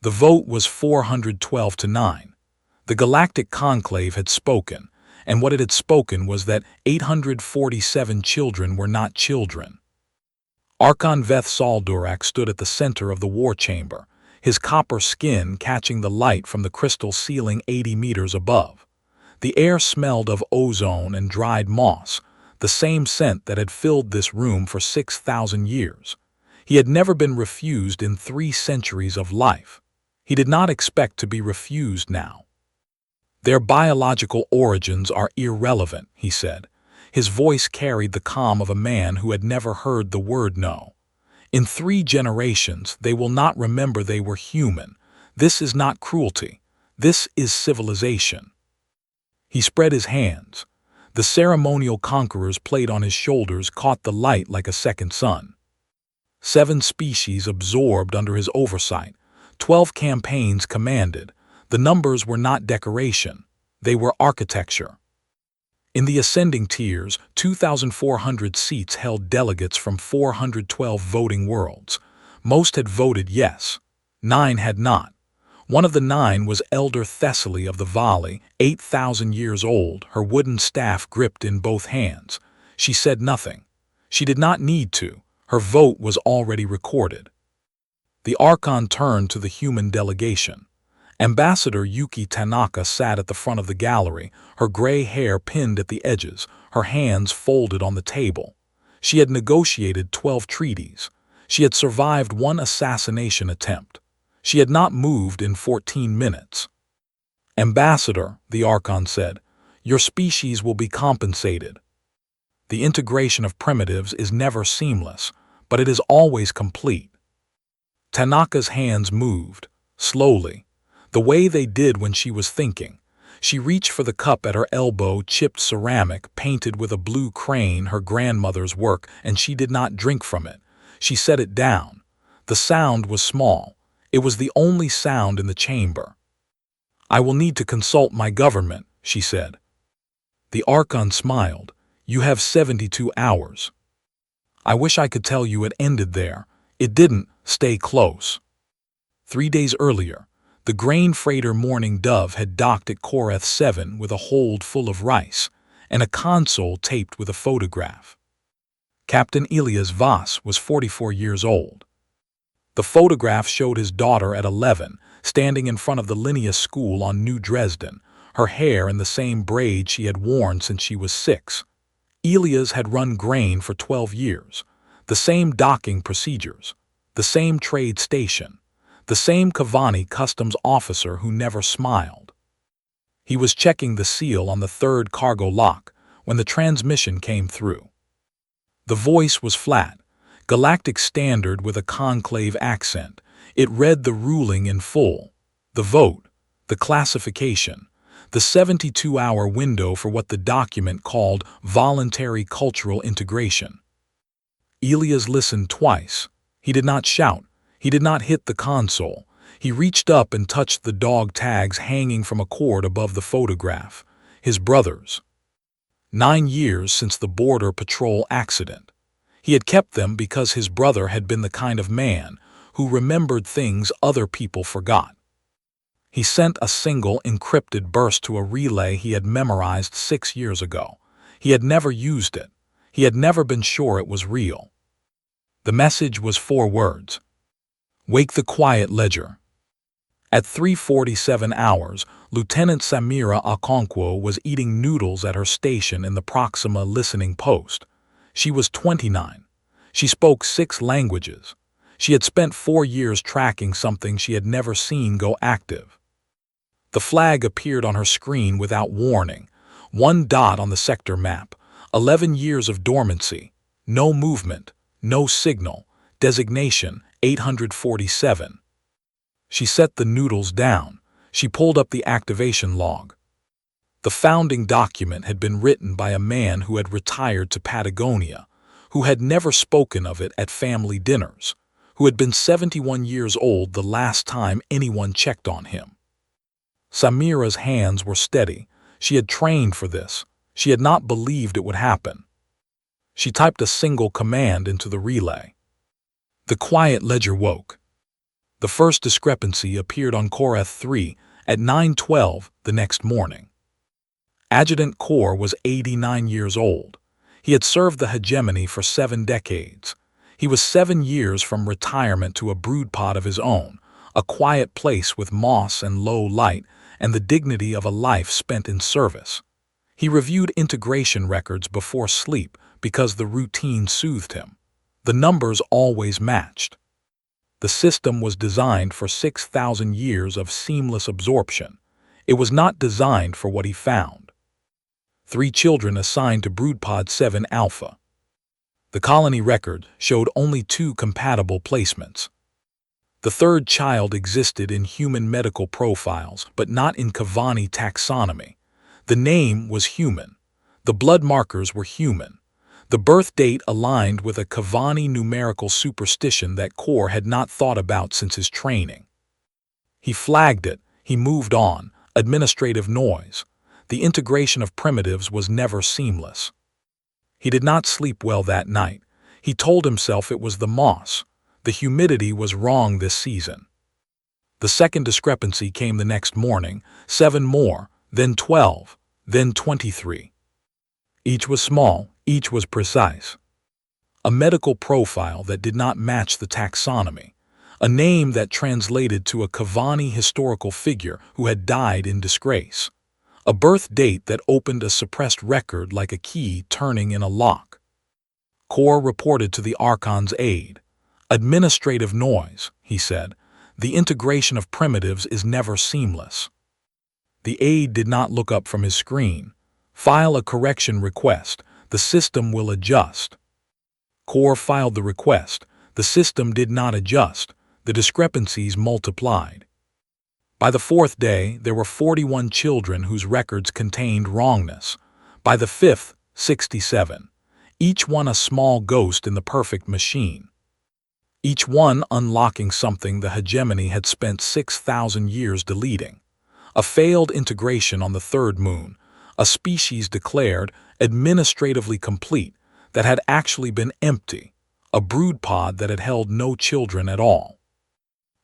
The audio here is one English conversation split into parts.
The vote was 412 to 9. The Galactic Conclave had spoken, and what it had spoken was that 847 children were not children. Archon Veth Saldurak stood at the center of the war chamber, his copper skin catching the light from the crystal ceiling 80 meters above. The air smelled of ozone and dried moss, the same scent that had filled this room for 6,000 years. He had never been refused in 3 centuries of life. He did not expect to be refused now. Their biological origins are irrelevant, he said. His voice carried the calm of a man who had never heard the word no. In 3 generations, they will not remember they were human. This is not cruelty. This is civilization. He spread his hands. The ceremonial conqueror's plate on his shoulders caught the light like a second sun. 7 species absorbed under his oversight. 12 campaigns commanded. The numbers were not decoration. They were architecture. In the ascending tiers, 2,400 seats held delegates from 412 voting worlds. Most had voted yes. 9 had not. One of the 9 was Elder Thessaly of the Valley, 8,000 years old, her wooden staff gripped in both hands. She said nothing. She did not need to. Her vote was already recorded. The Archon turned to the human delegation. Ambassador Yuki Tanaka sat at the front of the gallery, her gray hair pinned at the edges, her hands folded on the table. She had negotiated 12 treaties. She had survived 1 assassination attempt. She had not moved in 14 minutes. Ambassador, the Archon said, your species will be compensated. The integration of primitives is never seamless, but it is always complete. Tanaka's hands moved, slowly, the way they did when she was thinking. She reached for the cup at her elbow, chipped ceramic, painted with a blue crane, her grandmother's work, and she did not drink from it. She set it down. The sound was small. It was the only sound in the chamber. I will need to consult my government, she said. The Archon smiled. You have 72 hours. I wish I could tell you it ended there. It didn't. Stay close. 3 days earlier, the grain freighter Morning Dove had docked at Koreth 7 with a hold full of rice and a console taped with a photograph. Captain Elias Voss was 44 years old. The photograph showed his daughter at 11, standing in front of the Linnaeus School on New Dresden, her hair in the same braid she had worn since she was 6. Elias had run grain for 12 years, the same docking procedures, the same trade station, the same Kavani customs officer who never smiled. He was checking the seal on the 3rd cargo lock when the transmission came through. The voice was flat, Galactic Standard with a conclave accent. It read the ruling in full, the vote, the classification, the 72-hour window for what the document called voluntary cultural integration. Elias listened twice. He did not shout. He did not hit the console. He reached up and touched the dog tags hanging from a cord above the photograph. His brother's. 9 years since the border patrol accident. He had kept them because his brother had been the kind of man who remembered things other people forgot. He sent a single encrypted burst to a relay he had memorized 6 years ago. He had never used it. He had never been sure it was real. The message was 4 words. Wake the quiet ledger. At 3:47 hours, Lieutenant Samira Okonkwo was eating noodles at her station in the Proxima listening post. She was 29. She spoke 6 languages. She had spent 4 years tracking something she had never seen go active. The flag appeared on her screen without warning. 1 dot on the sector map. 11 years of dormancy. No movement. No signal. Designation 847. She set the noodles down. She pulled up the activation log. The founding document had been written by a man who had retired to Patagonia, who had never spoken of it at family dinners, who had been 71 years old the last time anyone checked on him. Samira's hands were steady. She had trained for this. She had not believed it would happen. She typed a single command into the relay. The quiet ledger woke. The first discrepancy appeared on Core 3 at 9:12 the next morning. Adjutant Core was 89 years old. He had served the hegemony for 7 decades. He was 7 years from retirement to a broodpod of his own, a quiet place with moss and low light, and the dignity of a life spent in service. He reviewed integration records before sleep because the routine soothed him. The numbers always matched. The system was designed for 6,000 years of seamless absorption. It was not designed for what he found. 3 children assigned to Broodpod 7 Alpha. The colony record showed only 2 compatible placements. The third child existed in human medical profiles, but not in Cavani taxonomy. The name was human. The blood markers were human. The birth date aligned with a Cavani numerical superstition that Core had not thought about since his training. He flagged it. He moved on. Administrative noise. The integration of primitives was never seamless. He did not sleep well that night. He told himself it was the moss. The humidity was wrong this season. The second discrepancy came the next morning, 7 more, then 12, then 23. Each was small, each was precise. A medical profile that did not match the taxonomy. A name that translated to a Cavani historical figure who had died in disgrace. A birth date that opened a suppressed record like a key turning in a lock. Core reported to the Archon's aide. Administrative noise, he said. The integration of primitives is never seamless. The aide did not look up from his screen. File a correction request. The system will adjust. Core filed the request. The system did not adjust. The discrepancies multiplied. By the 4th day, there were 41 children whose records contained wrongness. By the 5th, 67. Each one a small ghost in the perfect machine. Each one unlocking something the hegemony had spent 6,000 years deleting. A failed integration on the 3rd moon, a species declared administratively complete that had actually been empty, a broodpod that had held no children at all.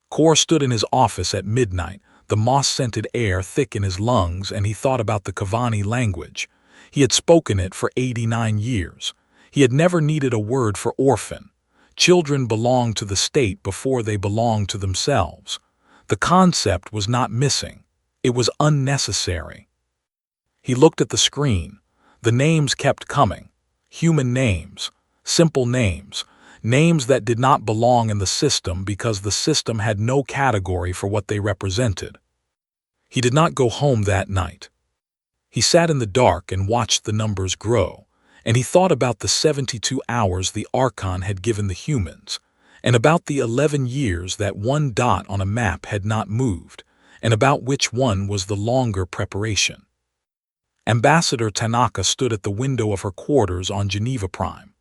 Core stood in his office at midnight, the moss-scented air thick in his lungs, and he thought about the Cavani language. He had spoken it for 89 years. He had never needed a word for orphan. Children belonged to the state before they belonged to themselves. The concept was not missing. It was unnecessary. He looked at the screen. The names kept coming. Human names. Simple names. Names that did not belong in the system because the system had no category for what they represented. He did not go home that night. He sat in the dark and watched the numbers grow. And he thought about the 72 hours the Archon had given the humans, and about the 11 years that one dot on a map had not moved, and about which one was the longer preparation. Ambassador Tanaka stood at the window of her quarters on Geneva Prime.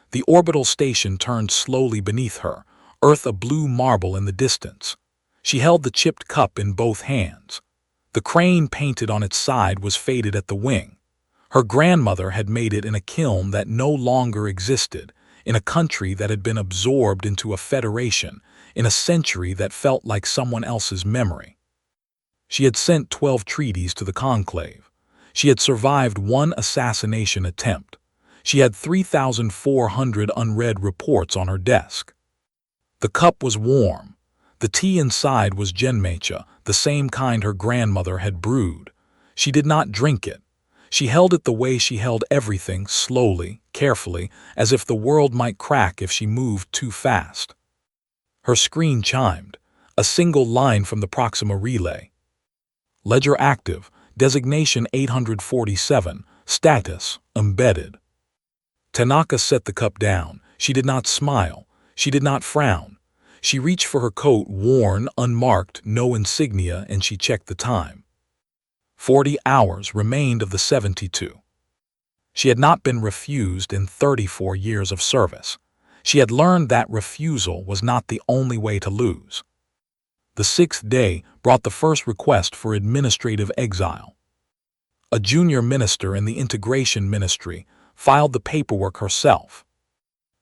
The orbital station turned slowly beneath her, Earth a blue marble in the distance. She held the chipped cup in both hands. The crane painted on its side was faded at the wing. Her grandmother had made it in a kiln that no longer existed, in a country that had been absorbed into a federation, in a century that felt like someone else's memory. She had sent 12 treaties to the Conclave. She had survived 1 assassination attempt. She had 3,400 unread reports on her desk. The cup was warm. The tea inside was genmecha, the same kind her grandmother had brewed. She did not drink it. She held it the way she held everything, slowly, carefully, as if the world might crack if she moved too fast. Her screen chimed, a single line from the Proxima relay. Ledger active, designation 847, status, embedded. Tanaka set the cup down. She did not smile. She did not frown. She reached for her coat, worn, unmarked, no insignia, and she checked the time. 40 hours remained of the 72. She had not been refused in 34 years of service. She had learned that refusal was not the only way to lose. The 6th day brought the first request for administrative exile. A junior minister in the Integration Ministry filed the paperwork herself.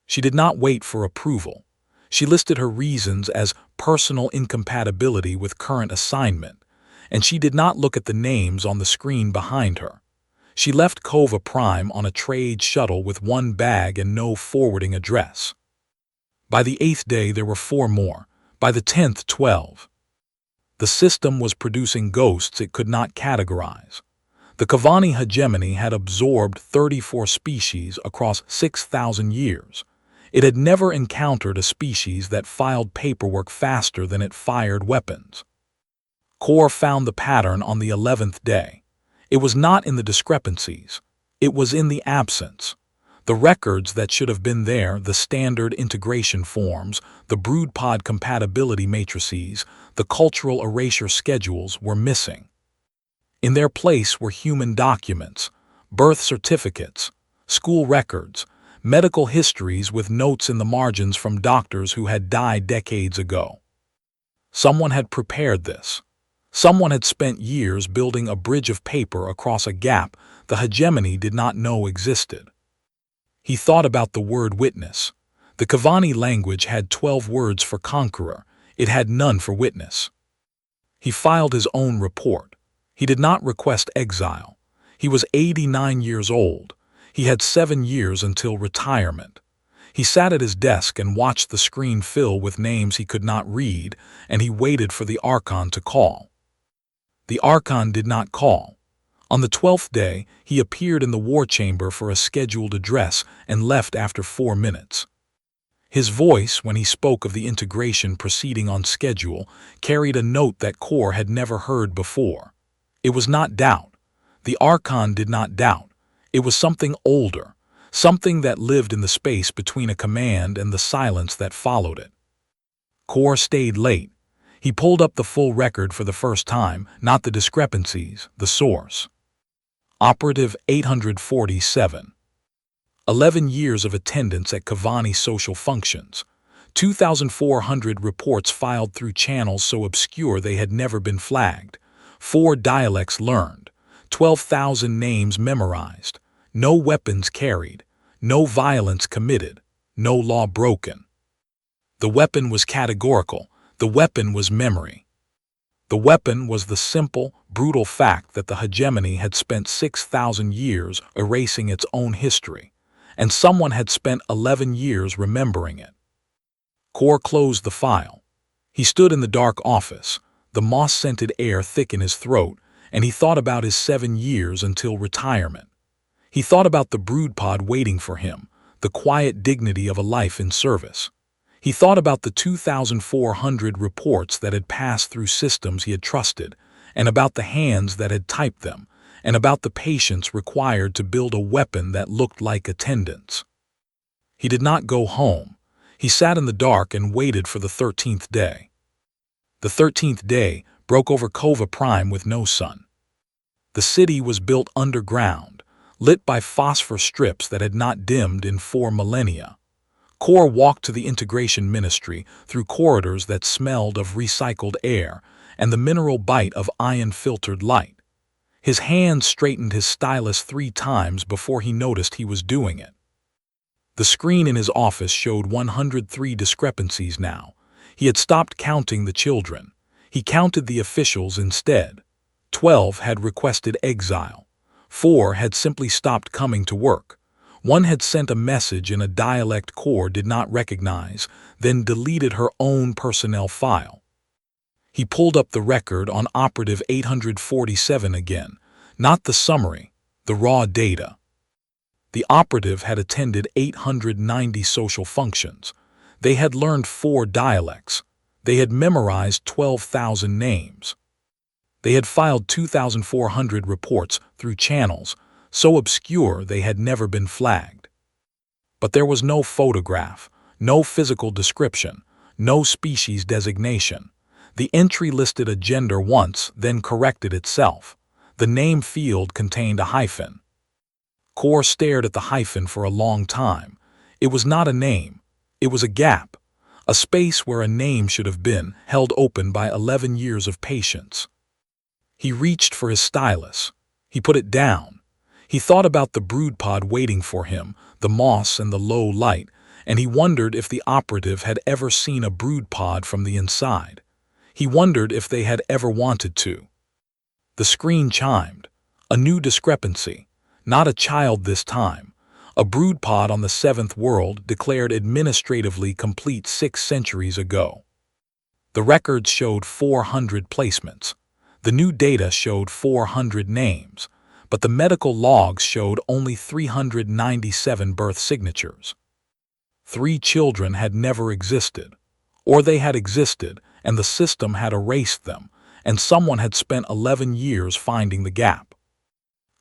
She did not wait for approval. She listed her reasons as personal incompatibility with current assignment, and she did not look at the names on the screen behind her. She left Kova Prime on a trade shuttle with one bag and no forwarding address. By the 8th day, there were 4 more. By the 10th, 12. The system was producing ghosts it could not categorize. The Kavani hegemony had absorbed 34 species across 6,000 years. It had never encountered a species that filed paperwork faster than it fired weapons. Core found the pattern on the 11th day. It was not in the discrepancies. It was in the absence. The records that should have been there, the standard integration forms, the broodpod compatibility matrices, the cultural erasure schedules, were missing. In their place were human documents, birth certificates, school records, medical histories with notes in the margins from doctors who had died decades ago. Someone had prepared this. Someone had spent years building a bridge of paper across a gap the hegemony did not know existed. He thought about the word witness. The Kavani language had 12 words for conqueror. It had none for witness. He filed his own report. He did not request exile. He was 89 years old. He had 7 years until retirement. He sat at his desk and watched the screen fill with names he could not read, and he waited for the Archon to call. The Archon did not call. On the 12th day, he appeared in the war chamber for a scheduled address and left after 4 minutes. His voice, when he spoke of the integration proceeding on schedule, carried a note that Core had never heard before. It was not doubt. The Archon did not doubt. It was something older, something that lived in the space between a command and the silence that followed it. Core stayed late. He pulled up the full record for the first time, not the discrepancies, the source. Operative 847. 11 years of attendance at Kavani social functions. 2,400 reports filed through channels so obscure they had never been flagged. 4 dialects learned. 12,000 names memorized. No weapons carried. No violence committed. No law broken. The weapon was categorical. The weapon was memory. The weapon was the simple, brutal fact that the hegemony had spent 6,000 years erasing its own history, and someone had spent 11 years remembering it. Core closed the file. He stood in the dark office, the moss-scented air thick in his throat, and he thought about his 7 years until retirement. He thought about the broodpod waiting for him, the quiet dignity of a life in service. He thought about the 2,400 reports that had passed through systems he had trusted, and about the hands that had typed them, and about the patience required to build a weapon that looked like attendance. He did not go home. He sat in the dark and waited for the 13th day. The 13th day broke over Kova Prime with no sun. The city was built underground, lit by phosphor strips that had not dimmed in 4 millennia. Core walked to the integration ministry through corridors that smelled of recycled air and the mineral bite of ion-filtered light. His hand straightened his stylus 3 times before he noticed he was doing it. The screen in his office showed 103 discrepancies now. He had stopped counting the children. He counted the officials instead. 12 had requested exile. 4 had simply stopped coming to work. 1 had sent a message in a dialect Core did not recognize, then deleted her own personnel file. He pulled up the record on Operative 847 again, not the summary, the raw data. The operative had attended 890 social functions. They had learned 4 dialects. They had memorized 12,000 names. They had filed 2,400 reports through channels so obscure they had never been flagged. But there was no photograph, no physical description, no species designation. The entry listed a gender once, then corrected itself. The name field contained a hyphen. Core stared at the hyphen for a long time. It was not a name. It was a gap, a space where a name should have been, held open by 11 years of patience. He reached for his stylus. He put it down. He thought about the broodpod waiting for him, the moss and the low light, and he wondered if the operative had ever seen a brood pod from the inside. He wondered if they had ever wanted to. The screen chimed. A new discrepancy. Not a child this time. A brood pod on the seventh world declared administratively complete 6 centuries ago. The records showed 400 placements. The new data showed 400 names, but the medical logs showed only 397 birth signatures. 3 children had never existed, or they had existed and the system had erased them, and someone had spent 11 years finding the gap.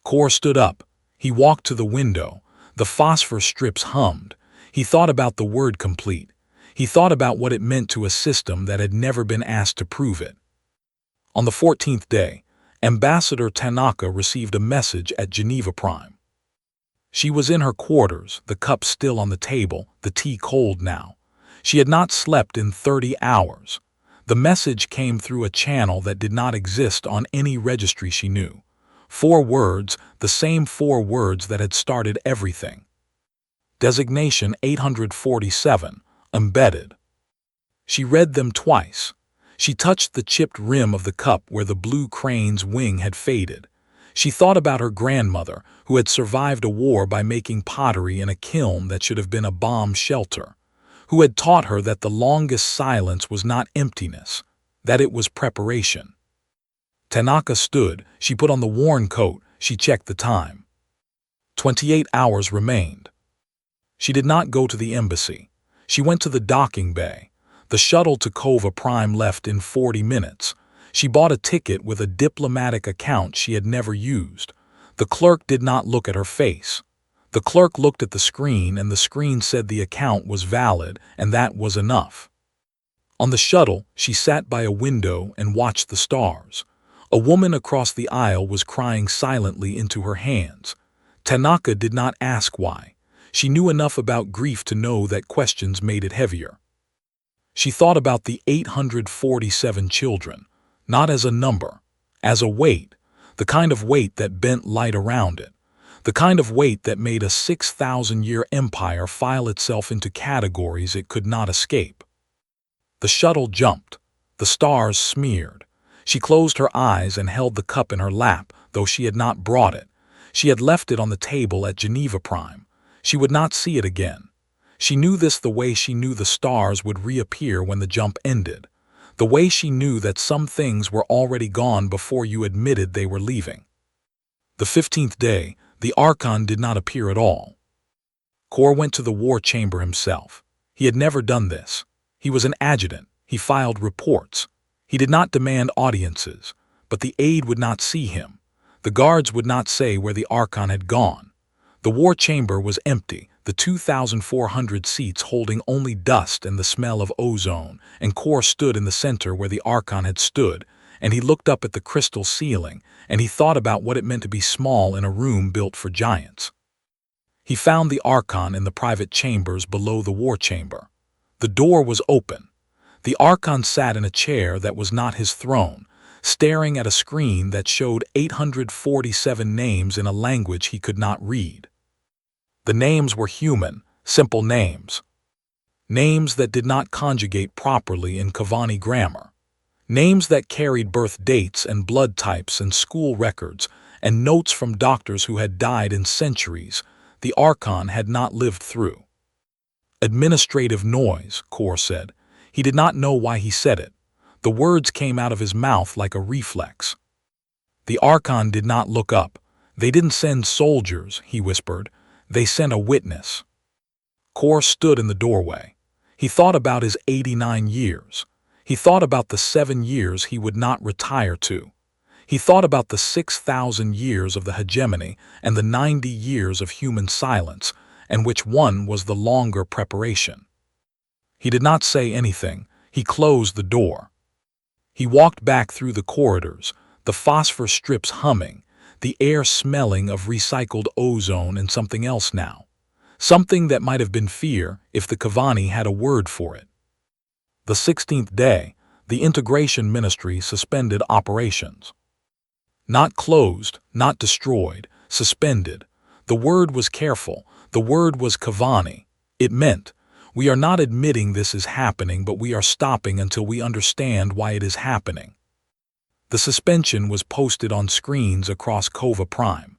Core stood up. He walked to the window. The phosphor strips hummed. He thought about the word complete. He thought about what it meant to a system that had never been asked to prove it. On the 14th day, Ambassador Tanaka received a message at Geneva Prime. She was in her quarters, the cup still on the table, the tea cold now. She had not slept in 30 hours. The message came through a channel that did not exist on any registry she knew. 4 words, the same 4 words that had started everything. Designation 847, embedded. She read them twice. She touched the chipped rim of the cup where the blue crane's wing had faded. She thought about her grandmother, who had survived a war by making pottery in a kiln that should have been a bomb shelter, who had taught her that the longest silence was not emptiness, that it was preparation. Tanaka stood. She put on the worn coat. She checked the time. 28 hours remained. She did not go to the embassy. She went to the docking bay. The shuttle to Kova Prime left in 40 minutes. She bought a ticket with a diplomatic account she had never used. The clerk did not look at her face. The clerk looked at the screen, and the screen said the account was valid, and that was enough. On the shuttle, she sat by a window and watched the stars. A woman across the aisle was crying silently into her hands. Tanaka did not ask why. She knew enough about grief to know that questions made it heavier. She thought about the 847 children, not as a number, as a weight, the kind of weight that bent light around it, the kind of weight that made a 6,000-year empire file itself into categories it could not escape. The shuttle jumped. The stars smeared. She closed her eyes and held the cup in her lap, though she had not brought it. She had left it on the table at Geneva Prime. She would not see it again. She knew this the way she knew the stars would reappear when the jump ended, the way she knew that some things were already gone before you admitted they were leaving. The 15th day, the Archon did not appear at all. Core went to the war chamber himself. He had never done this. He was an adjutant. He filed reports. He did not demand audiences, but the aide would not see him. The guards would not say where the Archon had gone. The war chamber was empty, the 2,400 seats holding only dust and the smell of ozone, and Core stood in the center where the Archon had stood, and he looked up at the crystal ceiling, and he thought about what it meant to be small in a room built for giants. He found the Archon in the private chambers below the war chamber. The door was open. The Archon sat in a chair that was not his throne, staring at a screen that showed 847 names in a language he could not read. The names were human, simple names. Names that did not conjugate properly in Kavani grammar. Names that carried birth dates and blood types and school records and notes from doctors who had died in centuries the Archon had not lived through. Administrative noise, Core said. He did not know why he said it. The words came out of his mouth like a reflex. The Archon did not look up. They didn't send soldiers, he whispered. They sent a witness. Core stood in the doorway. He thought about his 89 years. He thought about the 7 years he would not retire to. He thought about the 6,000 years of the hegemony and the 90 years of human silence, and which one was the longer preparation. He did not say anything. He closed the door. He walked back through the corridors, the phosphor strips humming, the air smelling of recycled ozone and something else now. Something that might have been fear if the Kavani had a word for it. The 16th day, the Integration Ministry suspended operations. Not closed, not destroyed, suspended. The word was careful. The word was Kavani. It meant, We are not admitting this is happening, but we are stopping until we understand why it is happening. The suspension was posted on screens across Cova Prime.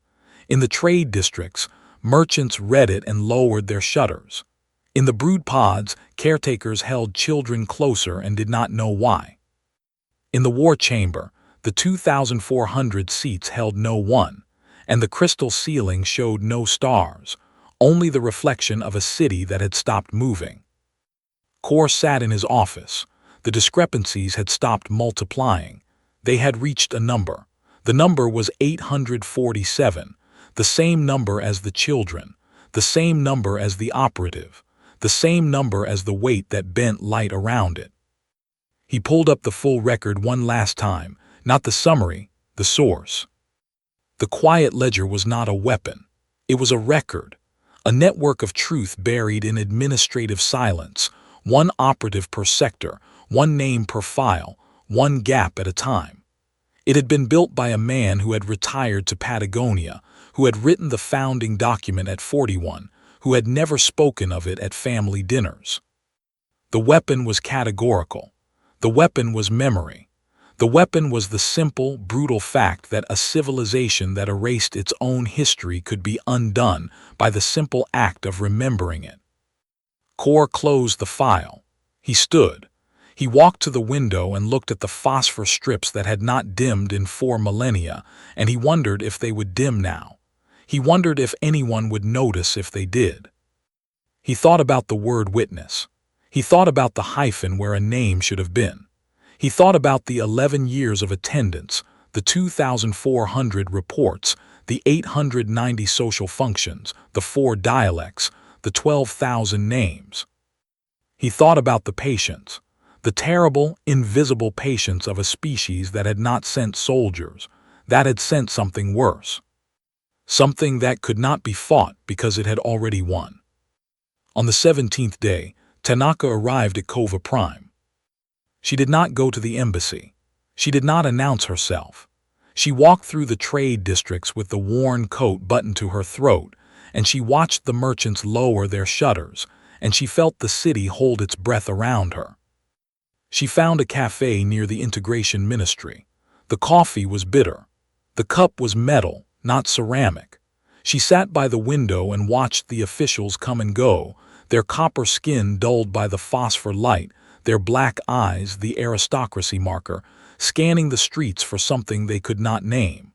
In the trade districts, merchants read it and lowered their shutters. In the brood pods, caretakers held children closer and did not know why. In the war chamber, the 2,400 seats held no one, and the crystal ceiling showed no stars, only the reflection of a city that had stopped moving. Kor sat in his office. The discrepancies had stopped multiplying. They had reached a number. The number was 847, the same number as the children, the same number as the operative, the same number as the weight that bent light around it. He pulled up the full record one last time, not the summary, the source. The quiet ledger was not a weapon. It was a record, a network of truth buried in administrative silence, one operative per sector, one name per file, one gap at a time. It had been built by a man who had retired to Patagonia, who had written the founding document at 41, who had never spoken of it at family dinners. The weapon was categorical. The weapon was memory. The weapon was the simple, brutal fact that a civilization that erased its own history could be undone by the simple act of remembering it. Kor closed the file. He stood. He walked to the window and looked at the phosphor strips that had not dimmed in 4 millennia, and he wondered if they would dim now. He wondered if anyone would notice if they did. He thought about the word witness. He thought about the hyphen where a name should have been. He thought about the 11 years of attendance, the 2,400 reports, the 890 social functions, the 4 dialects, the 12,000 names. He thought about the patience, the terrible, invisible patience of a species that had not sent soldiers, that had sent something worse. Something that could not be fought because it had already won. On the 17th day, Tanaka arrived at Cova Prime. She did not go to the embassy. She did not announce herself. She walked through the trade districts with the worn coat buttoned to her throat, and she watched the merchants lower their shutters, and she felt the city hold its breath around her. She found a cafe near the integration ministry. The coffee was bitter. The cup was metal, not ceramic. She sat by the window and watched the officials come and go, their copper skin dulled by the phosphor light, their black eyes the aristocracy marker, scanning the streets for something they could not name.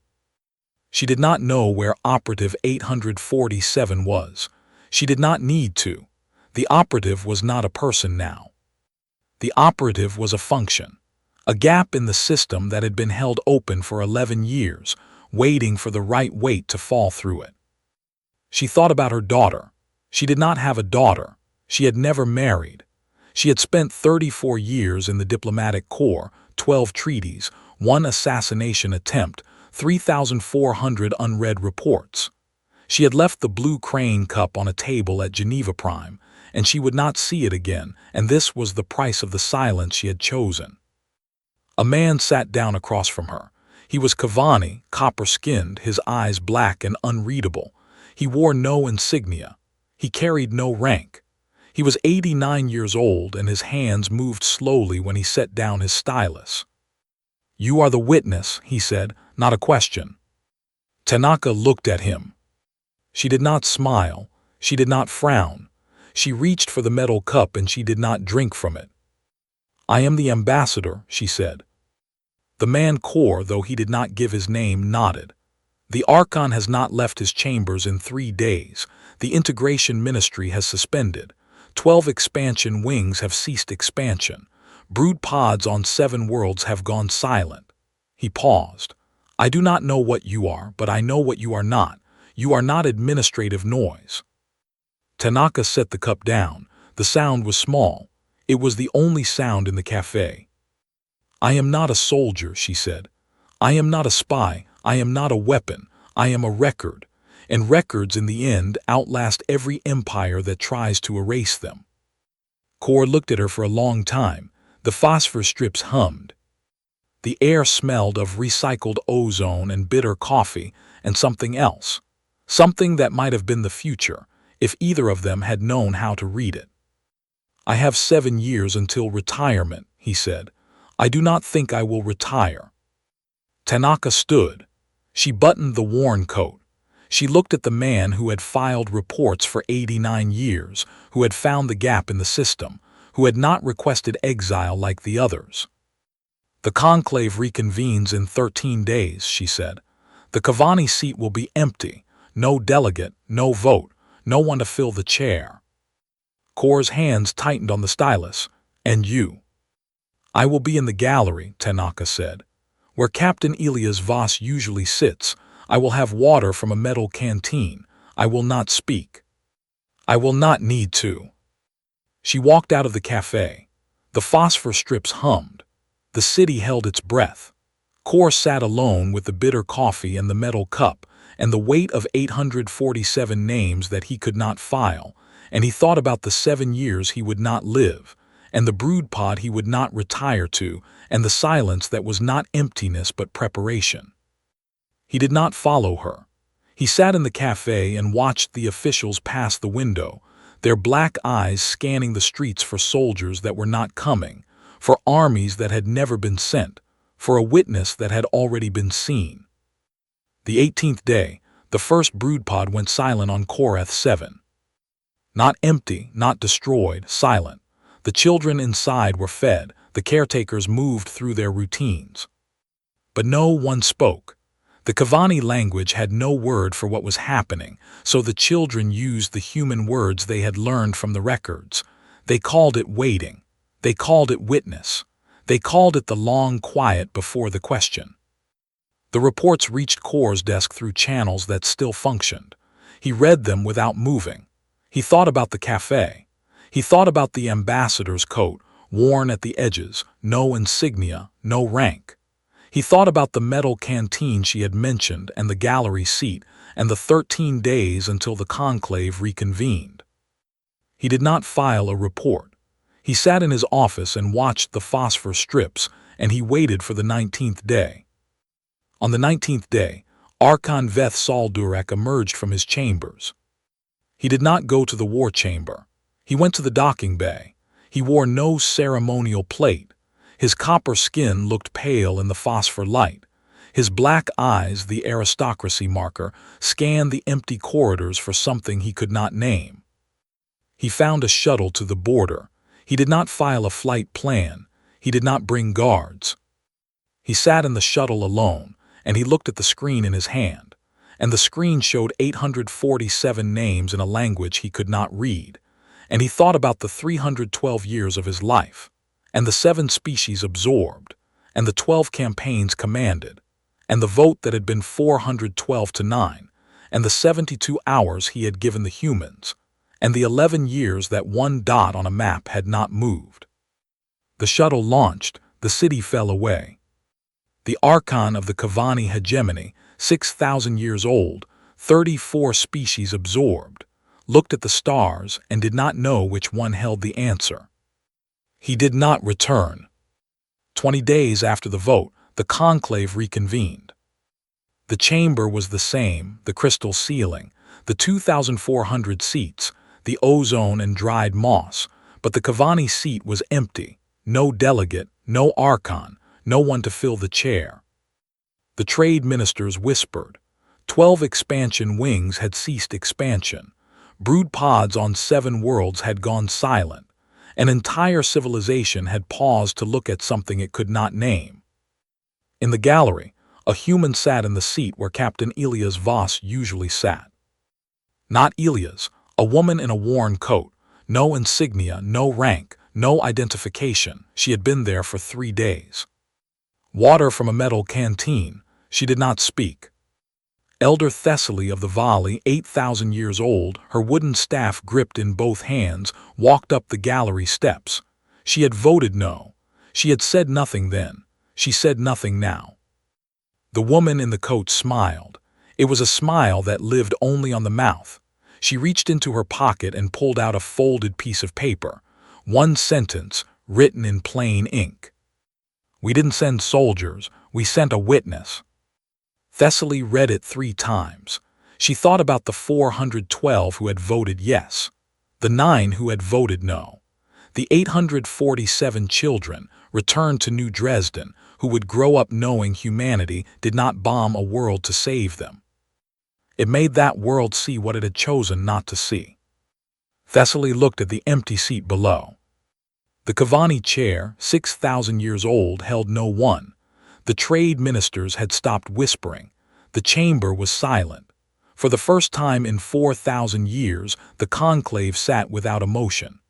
She did not know where operative 847 was. She did not need to. The operative was not a person now. The operative was a function, a gap in the system that had been held open for 11 years, waiting for the right weight to fall through it. She thought about her daughter. She did not have a daughter. She had never married. She had spent 34 years in the diplomatic corps, 12 treaties, 1 assassination attempt, 3,400 unread reports. She had left the blue crane cup on a table at Geneva Prime, and she would not see it again, and this was the price of the silence she had chosen. A man sat down across from her. He was Cavani, copper-skinned, his eyes black and unreadable. He wore no insignia. He carried no rank. He was 89 years old, and his hands moved slowly when he set down his stylus. "You are the witness," he said, "not a question." Tanaka looked at him. She did not smile. She did not frown. She reached for the metal cup and she did not drink from it. "I am the ambassador," she said. The man Kor, though he did not give his name, nodded. "The Archon has not left his chambers in 3 days. The integration ministry has suspended. 12 expansion wings have ceased expansion. Brood pods on 7 worlds have gone silent." He paused. "I do not know what you are, but I know what you are not. You are not administrative noise." Tanaka set the cup down. The sound was small. It was the only sound in the cafe. "I am not a soldier," she said. "I am not a spy. I am not a weapon. I am a record. And records in the end outlast every empire that tries to erase them." Kor looked at her for a long time. The phosphor strips hummed. The air smelled of recycled ozone and bitter coffee and something else. Something that might have been the future, if either of them had known how to read it. I have 7 years until retirement, he said. I do not think I will retire. Tanaka stood. She buttoned the worn coat. She looked at the man who had filed reports for 89 years, who had found the gap in the system, who had not requested exile like the others. The conclave reconvenes in 13 days, she said. The Cavani seat will be empty. No delegate, no vote, no one to fill the chair. Kor's hands tightened on the stylus. And you? I will be in the gallery, Tanaka said. Where Captain Elias Voss usually sits. I will have water from a metal canteen. I will not speak. I will not need to. She walked out of the cafe. The phosphor strips hummed. The city held its breath. Kor sat alone with the bitter coffee and the metal cup, and the weight of 847 names that he could not file, and he thought about the 7 years he would not live, and the brood pod he would not retire to, and the silence that was not emptiness but preparation. He did not follow her. He sat in the cafe and watched the officials pass the window, their black eyes scanning the streets for soldiers that were not coming, for armies that had never been sent, for a witness that had already been seen. The 18th day, the first broodpod went silent on Korath 7. Not empty, not destroyed, silent. The children inside were fed, the caretakers moved through their routines. But no one spoke. The Cavani language had no word for what was happening, so the children used the human words they had learned from the records. They called it waiting. They called it witness. They called it the long quiet before the question. The reports reached Kor's desk through channels that still functioned. He read them without moving. He thought about the cafe. He thought about the ambassador's coat, worn at the edges, no insignia, no rank. He thought about the metal canteen she had mentioned and the gallery seat and the 13 days until the conclave reconvened. He did not file a report. He sat in his office and watched the phosphor strips, and he waited for the 19th day. On the 19th day, Archon Veth Saldurek emerged from his chambers. He did not go to the war chamber. He went to the docking bay. He wore no ceremonial plate. His copper skin looked pale in the phosphor light. His black eyes, the aristocracy marker, scanned the empty corridors for something he could not name. He found a shuttle to the border. He did not file a flight plan. He did not bring guards. He sat in the shuttle alone, and he looked at the screen in his hand. And the screen showed 847 names in a language he could not read. And he thought about the 312 years of his life, and the 7 species absorbed, and the 12 campaigns commanded, and the vote that had been 412-9, and the 72 hours he had given the humans, and the 11 years that one dot on a map had not moved. The shuttle launched, the city fell away. The Archon of the Cavani hegemony, 6,000 years old, 34 species absorbed, looked at the stars and did not know which one held the answer. He did not return. 20 days after the vote, the conclave reconvened. The chamber was the same, the crystal ceiling, the 2,400 seats, the ozone and dried moss, but the Cavani seat was empty, no delegate, no archon, no one to fill the chair. The trade ministers whispered. 12 expansion wings had ceased expansion. Brood pods on 7 worlds had gone silent. An entire civilization had paused to look at something it could not name. In the gallery, a human sat in the seat where Captain Elias Voss usually sat. Not Elias, a woman in a worn coat, no insignia, no rank, no identification. She had been there for 3 days. Water from a metal canteen. She did not speak. Elder Thessaly of the Valley, 8,000 years old, her wooden staff gripped in both hands, walked up the gallery steps. She had voted no. She had said nothing then. She said nothing now. The woman in the coat smiled. It was a smile that lived only on the mouth. She reached into her pocket and pulled out a folded piece of paper. One sentence, written in plain ink. We didn't send soldiers. We sent a witness. Thessaly read it 3 times. She thought about the 412 who had voted yes, the 9 who had voted no. The 847 children returned to New Dresden, who would grow up knowing humanity did not bomb a world to save them. It made that world see what it had chosen not to see. Thessaly looked at the empty seat below. The Cavani chair, 6,000 years old, held no one. The trade ministers had stopped whispering. The chamber was silent. For the first time in 4,000 years, the conclave sat without emotion.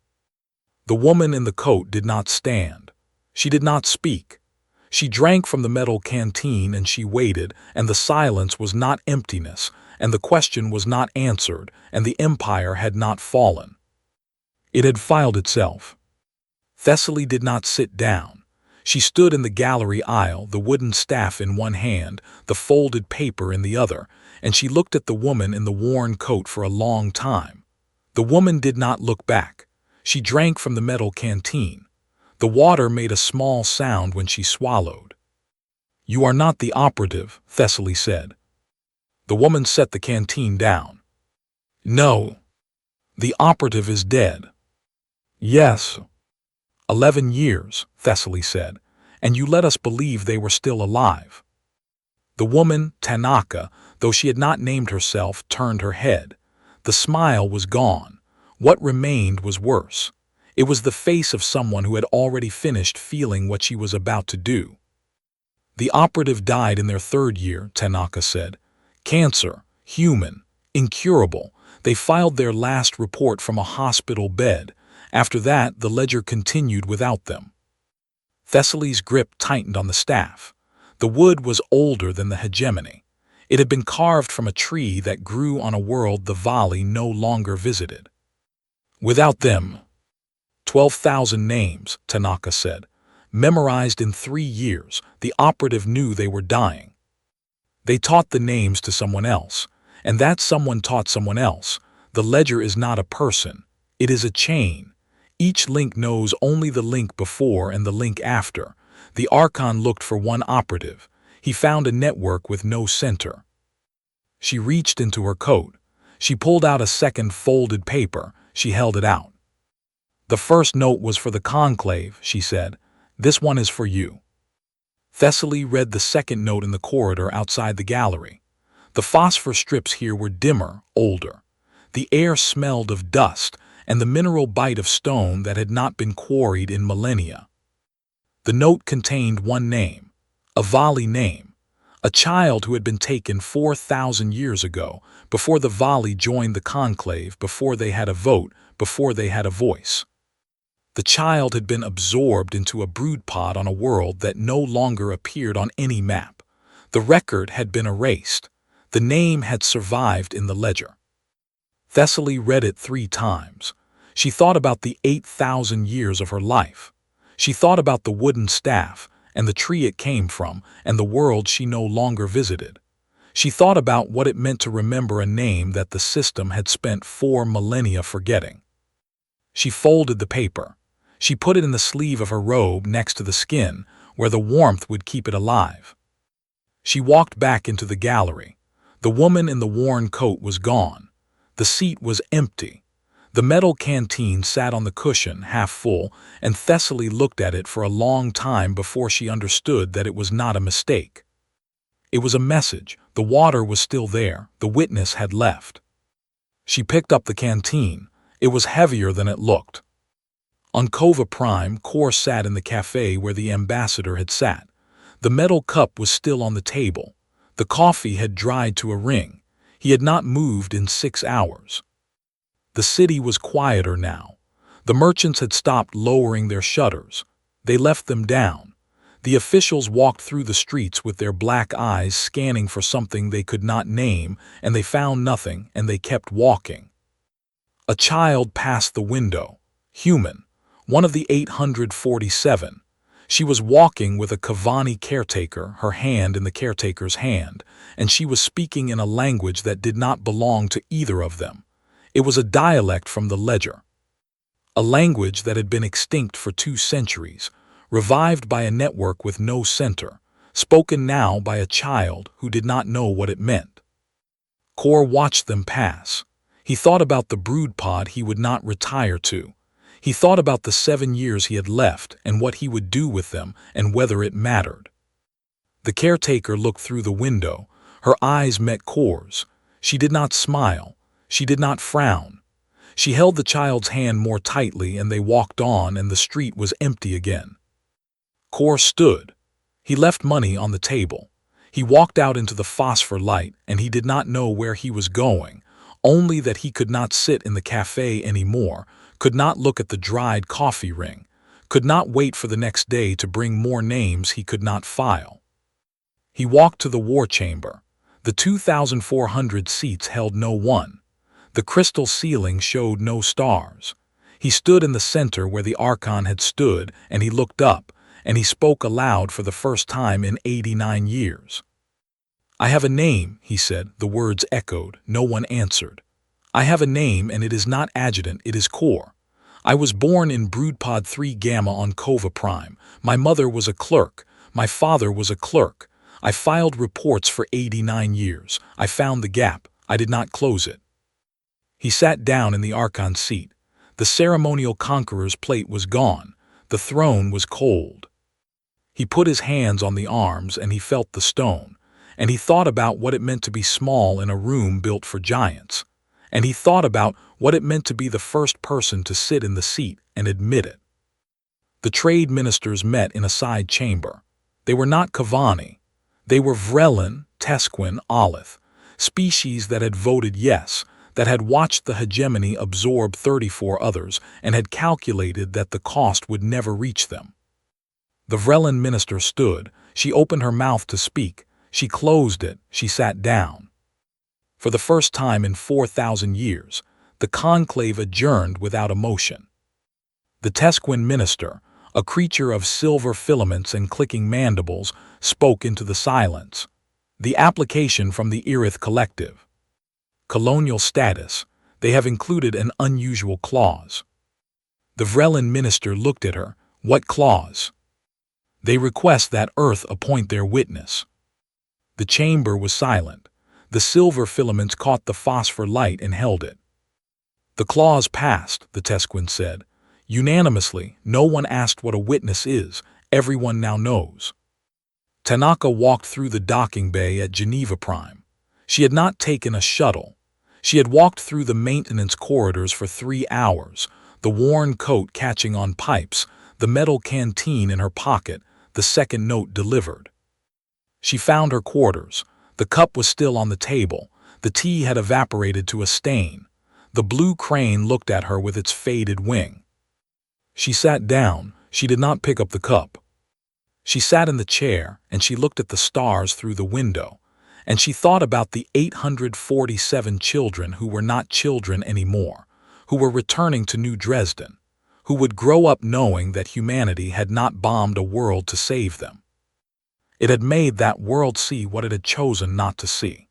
The woman in the coat did not stand. She did not speak. She drank from the metal canteen and she waited, and the silence was not emptiness, and the question was not answered, and the empire had not fallen. It had filed itself. Thessaly did not sit down. She stood in the gallery aisle, the wooden staff in one hand, the folded paper in the other, and she looked at the woman in the worn coat for a long time. The woman did not look back. She drank from the metal canteen. The water made a small sound when she swallowed. "You are not the operative," Thessaly said. The woman set the canteen down. "No. The operative is dead." "Yes." 11 years, Thessaly said, "and you let us believe they were still alive." The woman, Tanaka, though she had not named herself, turned her head. The smile was gone. What remained was worse. It was the face of someone who had already finished feeling what she was about to do. "The operative died in their 3rd year," Tanaka said. "Cancer, human, incurable. They filed their last report from a hospital bed. After that, the ledger continued without them." Thessaly's grip tightened on the staff. The wood was older than the hegemony. It had been carved from a tree that grew on a world the Vali no longer visited. "Without them." 12,000 names, Tanaka said. Memorized in 3 years, the operative knew they were dying. They taught the names to someone else, and that someone taught someone else. The ledger is not a person. It is a chain. Each link knows only the link before and the link after. The Archon looked for one operative. He found a network with no center. She reached into her coat. She pulled out a second folded paper. She held it out. "The first note was for the conclave," she said. "This one is for you." Thessaly read the second note in the corridor outside the gallery. The phosphor strips here were dimmer, older. The air smelled of dust and the mineral bite of stone that had not been quarried in millennia. The note contained one name, a Vali name, a child who had been taken 4,000 years ago, before the Vali joined the conclave, before they had a vote, before they had a voice. The child had been absorbed into a broodpod on a world that no longer appeared on any map. The record had been erased. The name had survived in the ledger. Thessaly read it 3 times. She thought about the 8,000 years of her life. She thought about the wooden staff, and the tree it came from, and the world she no longer visited. She thought about what it meant to remember a name that the system had spent 4 millennia forgetting. She folded the paper. She put it in the sleeve of her robe next to the skin, where the warmth would keep it alive. She walked back into the gallery. The woman in the worn coat was gone. The seat was empty. The metal canteen sat on the cushion, half full, and Thessaly looked at it for a long time before she understood that it was not a mistake. It was a message. The water was still there. The witness had left. She picked up the canteen. It was heavier than it looked. On Kova Prime, Kor sat in the cafe where the ambassador had sat. The metal cup was still on the table. The coffee had dried to a ring. He had not moved in 6 hours. The city was quieter now. The merchants had stopped lowering their shutters. They left them down. The officials walked through the streets with their black eyes scanning for something they could not name, and they found nothing, and they kept walking. A child passed the window. Human. One of the 847. She was walking with a Cavani caretaker, her hand in the caretaker's hand, and she was speaking in a language that did not belong to either of them. It was a dialect from the ledger. A language that had been extinct for 2 centuries, revived by a network with no center, spoken now by a child who did not know what it meant. Kor watched them pass. He thought about the broodpod he would not retire to. He thought about the 7 years he had left and what he would do with them and whether it mattered. The caretaker looked through the window. Her eyes met Core's. She did not smile. She did not frown. She held the child's hand more tightly and they walked on and the street was empty again. Core stood. He left money on the table. He walked out into the phosphor light and he did not know where he was going, only that he could not sit in the cafe anymore, could not look at the dried coffee ring, could not wait for the next day to bring more names he could not file. He walked to the war chamber. The 2,400 seats held no one. The crystal ceiling showed no stars. He stood in the center where the Archon had stood and he looked up, and he spoke aloud for the first time in 89 years. "I have a name," he said. The words echoed. No one answered. "I have a name, and it is not Adjutant, it is Core. I was born in Broodpod 3 Gamma on Kova Prime. My mother was a clerk. My father was a clerk. I filed reports for 89 years. I found the gap. I did not close it." He sat down in the Archon's seat. The ceremonial conqueror's plate was gone. The throne was cold. He put his hands on the arms and he felt the stone, and he thought about what it meant to be small in a room built for giants, and he thought about what it meant to be the first person to sit in the seat and admit it. The trade ministers met in a side chamber. They were not Kavani. They were Vrelin, Tesquin, Olith, species that had voted yes, that had watched the hegemony absorb 34 others and had calculated that the cost would never reach them. The Vrelin minister stood. She opened her mouth to speak. She closed it. She sat down. For the first time in 4,000 years, the conclave adjourned without emotion. The Tesquin minister, a creature of silver filaments and clicking mandibles, spoke into the silence. The application from the Irith Collective. Colonial status. They have included an unusual clause. The Vrelin minister looked at her. What clause? They request that Earth appoint their witness. The chamber was silent. The silver filaments caught the phosphor light and held it. The clause passed, the Tesquin said. Unanimously, no one asked what a witness is. Everyone now knows. Tanaka walked through the docking bay at Geneva Prime. She had not taken a shuttle. She had walked through the maintenance corridors for 3 hours, the worn coat catching on pipes, the metal canteen in her pocket, the second note delivered. She found her quarters. The cup was still on the table. The tea had evaporated to a stain. The blue crane looked at her with its faded wing. She sat down. She did not pick up the cup. She sat in the chair, and she looked at the stars through the window, and she thought about the 847 children who were not children anymore, who were returning to New Dresden, who would grow up knowing that humanity had not bombed a world to save them. It had made that world see what it had chosen not to see.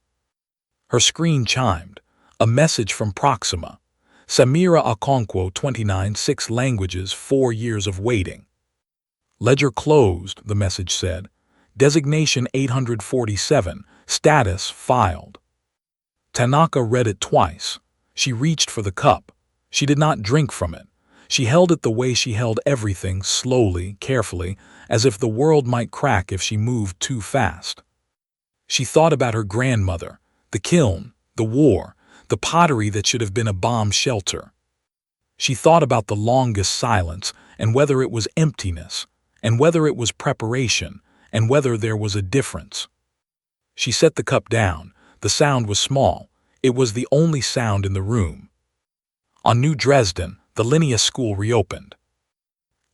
Her screen chimed. A message from Proxima. Samira Okonkwo, 29, 6 languages, 4 years of waiting. Ledger closed, the message said. Designation 847, status filed. Tanaka read it twice. She reached for the cup. She did not drink from it. She held it the way she held everything, slowly, carefully, as if the world might crack if she moved too fast. She thought about her grandmother, the kiln, the war, the pottery that should have been a bomb shelter. She thought about the longest silence, and whether it was emptiness, and whether it was preparation, and whether there was a difference. She set the cup down. The sound was small. It was the only sound in the room. On New Dresden, the Linnaeus School reopened.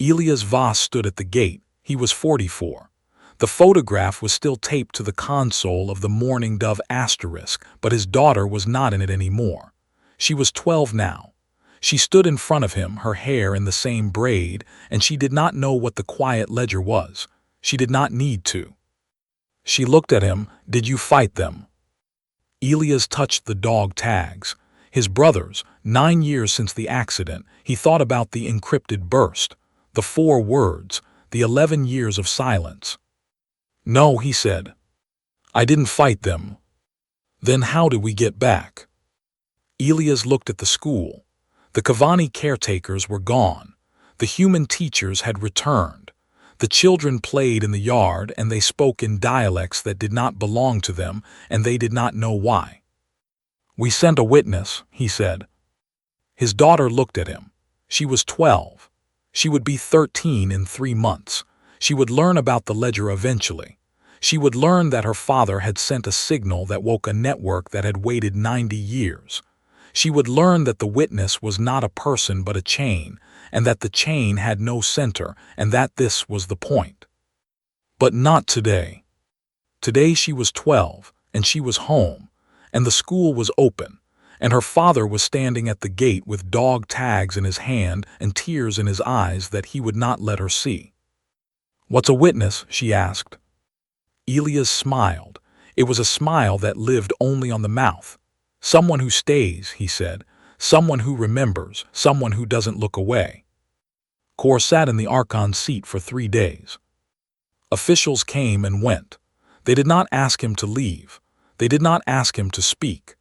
Elias Voss stood at the gate. He was 44. The photograph was still taped to the console of the Mourning Dove asterisk, but his daughter was not in it anymore. She was 12 now. She stood in front of him, her hair in the same braid, and she did not know what the quiet ledger was. She did not need to. She looked at him. Did you fight them? Elias touched the dog tags. His brothers, 9 years since the accident, he thought about the encrypted burst, the 4 words, the 11 years of silence. No, he said. I didn't fight them. Then how did we get back? Elias looked at the school. The Kavani caretakers were gone. The human teachers had returned. The children played in the yard, and they spoke in dialects that did not belong to them, and they did not know why. "We sent a witness," he said. His daughter looked at him. She was 12. She would be 13 in 3 months. She would learn about the ledger eventually. She would learn that her father had sent a signal that woke a network that had waited 90 years. She would learn that the witness was not a person but a chain, and that the chain had no center, and that this was the point. But not today. Today she was 12, and she was home, and the school was open, and her father was standing at the gate with dog tags in his hand and tears in his eyes that he would not let her see. "What's a witness?" she asked. Elias smiled. It was a smile that lived only on the mouth. "Someone who stays," he said. "Someone who remembers, someone who doesn't look away." Kor sat in the Archon's seat for 3 days. Officials came and went. They did not ask him to leave. They did not ask him to speak.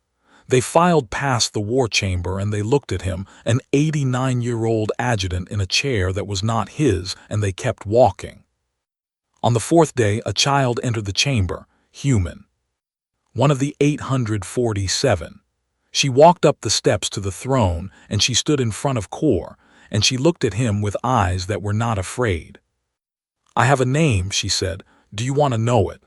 They filed past the war chamber and they looked at him, an 89-year-old adjutant in a chair that was not his, and they kept walking. On the 4th day, a child entered the chamber, human. One of the 847. She walked up the steps to the throne, and she stood in front of Kor, and she looked at him with eyes that were not afraid. "I have a name," she said. "Do you want to know it?"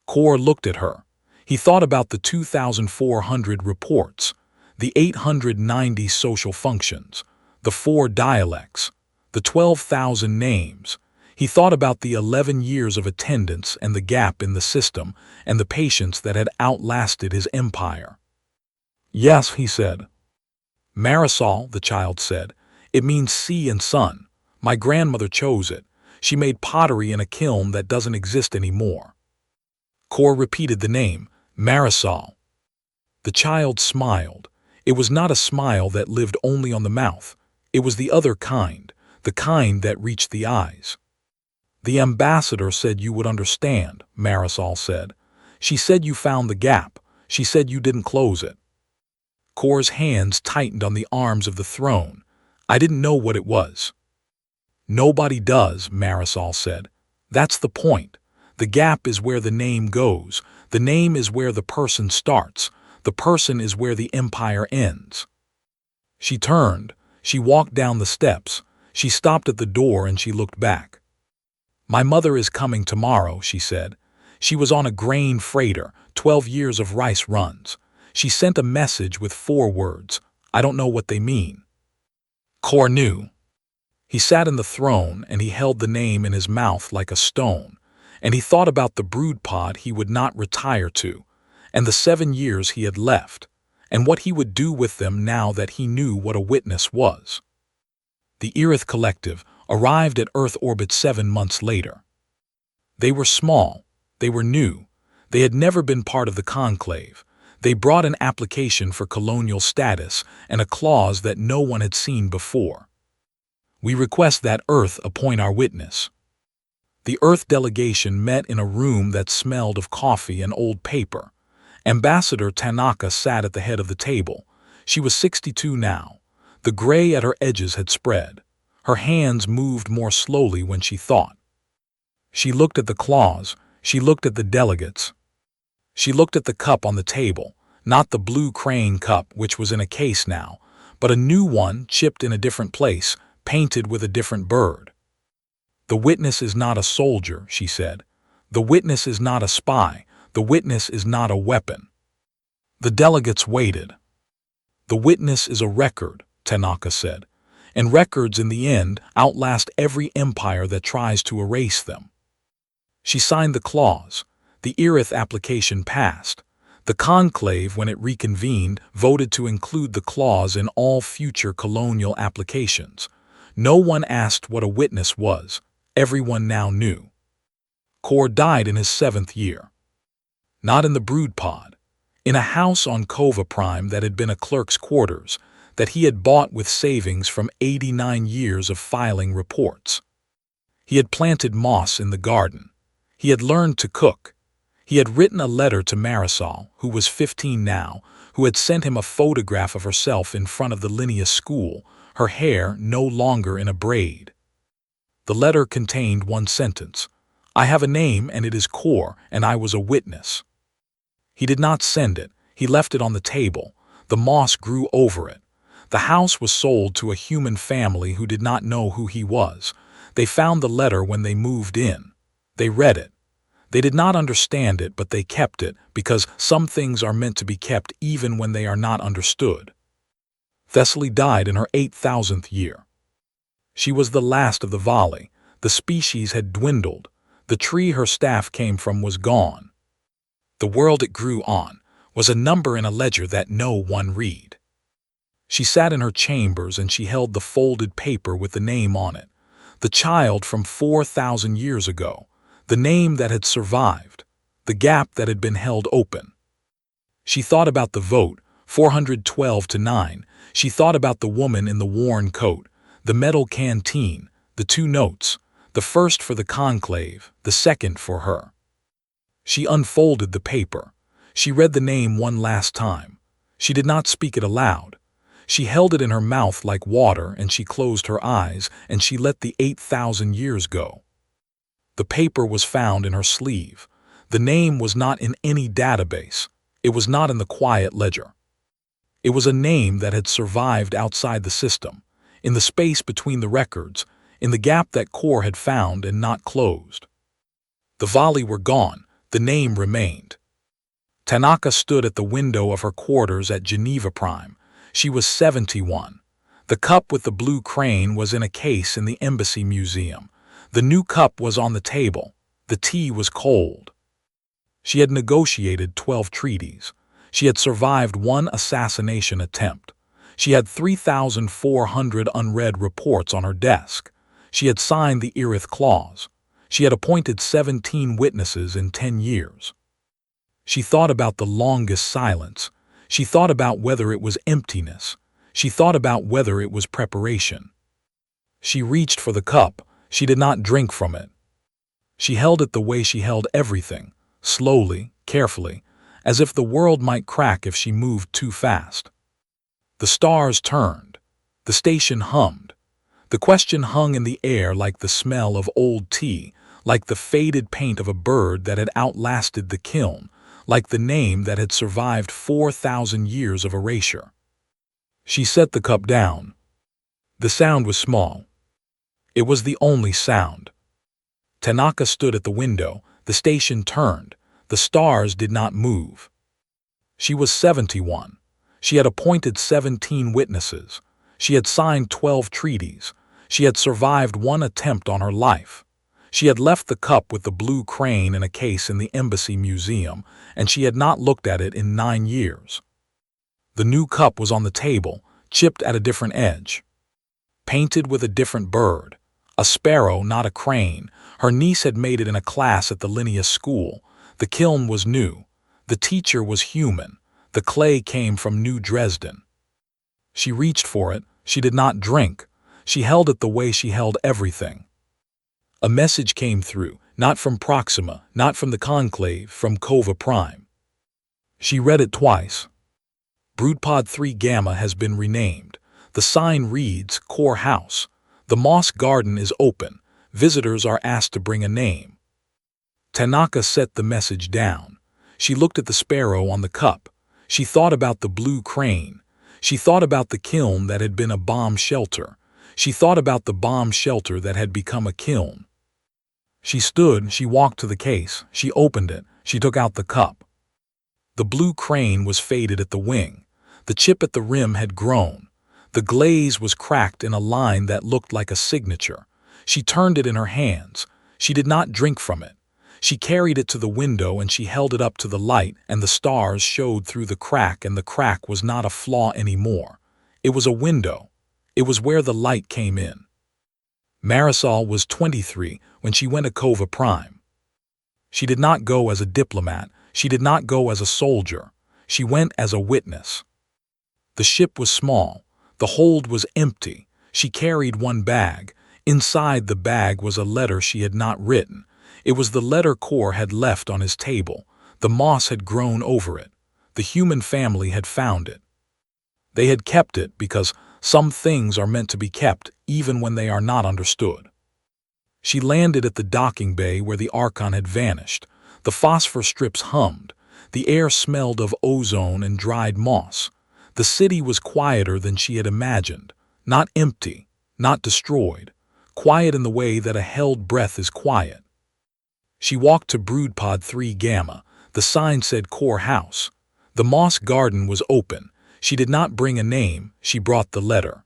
Kor looked at her. He thought about the 2,400 reports, the 890 social functions, the 4 dialects, the 12,000 names. He thought about the 11 years of attendance and the gap in the system and the patience that had outlasted his empire. "Yes," he said. "Marisol," the child said. "It means sea and sun. My grandmother chose it. She made pottery in a kiln that doesn't exist anymore." Kor repeated the name, Marisol. The child smiled. It was not a smile that lived only on the mouth. It was the other kind, the kind that reached the eyes. "The ambassador said you would understand," Marisol said. "She said you found the gap. She said you didn't close it." Kor's hands tightened on the arms of the throne. "I didn't know what it was." "Nobody does," Marisol said. "That's the point. The gap is where the name goes. The name is where the person starts. The person is where the empire ends." She turned. She walked down the steps. She stopped at the door and she looked back. "My mother is coming tomorrow," she said. "She was on a grain freighter, 12 years of rice runs. She sent a message with 4 words. I don't know what they mean." Kor knew. He sat in the throne and he held the name in his mouth like a stone, and he thought about the brood pod he would not retire to, and the 7 years he had left, and what he would do with them now that he knew what a witness was. The Irith Collective arrived at Earth orbit 7 months later. They were small. They were new. They had never been part of the Conclave. They brought an application for colonial status and a clause that no one had seen before. "We request that Earth appoint our witness." The Earth delegation met in a room that smelled of coffee and old paper. Ambassador Tanaka sat at the head of the table. She was 62 now. The gray at her edges had spread. Her hands moved more slowly when she thought. She looked at the clause. She looked at the delegates. She looked at the cup on the table, not the blue crane cup which was in a case now, but a new one chipped in a different place, painted with a different bird. "The witness is not a soldier," she said. "The witness is not a spy. The witness is not a weapon." The delegates waited. "The witness is a record," Tanaka said, "and records in the end outlast every empire that tries to erase them." She signed the clause. The Irith application passed. The Conclave, when it reconvened, voted to include the clause in all future colonial applications. No one asked what a witness was. Everyone now knew. Kor died in his 7th year. Not in the brood pod. In a house on Kova Prime that had been a clerk's quarters, that he had bought with savings from 89 years of filing reports. He had planted moss in the garden. He had learned to cook. He had written a letter to Marisol, who was 15 now, who had sent him a photograph of herself in front of the Linnaeus School, her hair no longer in a braid. The letter contained one sentence: "I have a name and it is Core, and I was a witness." He did not send it. He left it on the table. The moss grew over it. The house was sold to a human family who did not know who he was. They found the letter when they moved in. They read it. They did not understand it, but they kept it, because some things are meant to be kept even when they are not understood. Thessaly died in her 8,000th year. She was the last of the volley. The species had dwindled. The tree her staff came from was gone. The world it grew on was a number in a ledger that no one read. She sat in her chambers and she held the folded paper with the name on it. The child from 4,000 years ago. The name that had survived. The gap that had been held open. She thought about the vote, 412-9. She thought about the woman in the worn coat, the metal canteen, the two notes, the first for the conclave, the second for her. She unfolded the paper. She read the name one last time. She did not speak it aloud. She held it in her mouth like water, and she closed her eyes, and she let the 8,000 years go. The paper was found in her sleeve. The name was not in any database. It was not in the quiet ledger. It was a name that had survived outside the system, in the space between the records, in the gap that Core had found and not closed. The volley were gone. The name remained. Tanaka stood at the window of her quarters at Geneva Prime. She was 71. The cup with the blue crane was in a case in the Embassy Museum. The new cup was on the table. The tea was cold. She had negotiated 12 treaties. She had survived one assassination attempt. She had 3,400 unread reports on her desk. She had signed the Irith Clause. She had appointed 17 witnesses in 10 years. She thought about the longest silence. She thought about whether it was emptiness. She thought about whether it was preparation. She reached for the cup. She did not drink from it. She held it the way she held everything, slowly, carefully, as if the world might crack if she moved too fast. The stars turned. The station hummed. The question hung in the air like the smell of old tea, like the faded paint of a bird that had outlasted the kiln, like the name that had survived 4,000 years of erasure. She set the cup down. The sound was small. It was the only sound. Tanaka stood at the window. The station turned. The stars did not move. She was 71. She had appointed 17 witnesses. She had signed 12 treaties. She had survived one attempt on her life. She had left the cup with the blue crane in a case in the Embassy Museum, and she had not looked at it in 9 years. The new cup was on the table, chipped at a different edge. Painted with a different bird. A sparrow, not a crane. Her niece had made it in a class at the Linnaeus School. The kiln was new. The teacher was human. The clay came from New Dresden. She reached for it. She did not drink. She held it the way she held everything. A message came through, not from Proxima, not from the Conclave, from Cova Prime. She read it twice. Broodpod 3 Gamma has been renamed. The sign reads, Core House. The moss garden is open. Visitors are asked to bring a name. Tanaka set the message down. She looked at the sparrow on the cup. She thought about the blue crane. She thought about the kiln that had been a bomb shelter. She thought about the bomb shelter that had become a kiln. She stood, she walked to the case, she opened it, she took out the cup. The blue crane was faded at the wing. The chip at the rim had grown. The glaze was cracked in a line that looked like a signature. She turned it in her hands. She did not drink from it. She carried it to the window and she held it up to the light, and the stars showed through the crack, and the crack was not a flaw anymore. It was a window. It was where the light came in. Marisol was 23 when she went to Cova Prime. She did not go as a diplomat. She did not go as a soldier. She went as a witness. The ship was small. The hold was empty. She carried one bag. Inside the bag was a letter she had not written. It was the letter Core had left on his table. The moss had grown over it. The human family had found it. They had kept it because Some things are meant to be kept even when they are not understood. She landed at the docking bay where the Archon had vanished. The phosphor strips hummed. The air smelled of ozone and dried moss. The city was quieter than she had imagined. Not empty, not destroyed. Quiet in the way that a held breath is quiet. She walked to Broodpod 3 Gamma. The sign said Core House. The moss garden was open. She did not bring a name, she brought the letter.